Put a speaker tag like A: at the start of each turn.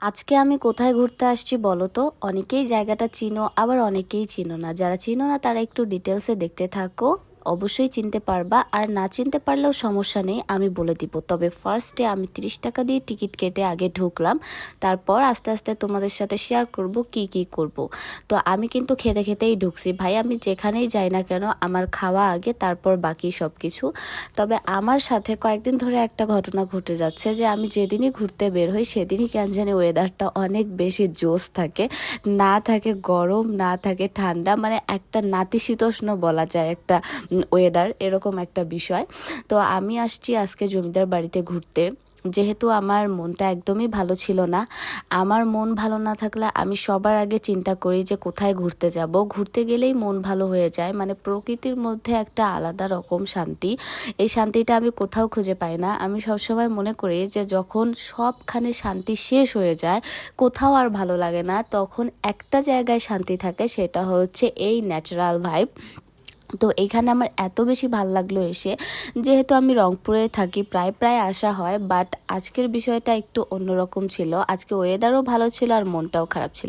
A: আজকে আমি কোথায় ঘুরতে আসছি বলো তো? অনেকেই জায়গাটা চিনো, আবার অনেকেই চিনো না। যারা চিনো না তারা একটু ডিটেলসে দেখতে থাকো, অবশ্যই চিনতে পারবা। আর না চিনতে পারলেও সমস্যা নেই, আমি বলে দিব। তবে ফার্স্টে আমি 30 টাকা দিয়ে টিকিট কেটে আগে ঢুকলাম, তারপর আস্তে আস্তে তোমাদের সাথে শেয়ার করব কি কি করব। তো আমি কিন্তু খেতে খেতেই ঢুকছি ভাই, আমি যেখানেই যাই না কেন আমার খাওয়া আগে, তারপর বাকি সব কিছু। তবে আমার সাথে কয়েকদিন ধরে একটা ঘটনা ঘটে যাচ্ছে যে আমি যেদিনই ঘুরতে বের হই সেদিনই কেন জানি ওয়েদারটা অনেক বেশি জোশ থাকে, না থাকে গরম না থাকে ঠান্ডা, মানে একটা নাতিশীতোষ্ণ বলা যায় একটা ওয়েদার, এরকম একটা বিষয়। তো আমি আসছি আজকে জমিদার বাড়িতে ঘুরতে, যেহেতু আমার মনটা একদমই ভালো ছিল না। আমার মন ভালো না থাকলে আমি সবার আগে চিন্তা করি যে কোথায় ঘুরতে যাব। ঘুরতে গেলেই মন ভালো হয়ে যায়, মানে প্রকৃতির মধ্যে একটা আলাদা রকম শান্তি। এই শান্তিটা আমি কোথাও খুঁজে পাই না। আমি সবসময় মনে করি যে যখন সবখানে শান্তি শেষ হয়ে যায়, কোথাও আর ভালো লাগে না, তখন একটা জায়গায় শান্তি থাকে, সেটা হচ্ছে এই ন্যাচারাল ভাইব। তো এখানে আমার এত বেশি ভালো লাগলো এসে। যেহেতু আমি রংপুরে থাকি, প্রায় প্রায় আসা হয়, বাট আজকের বিষয়টা একটু অন্যরকম ছিল। আজকে ওয়েদারও ভালো ছিল আর মনটাও খারাপ ছিল।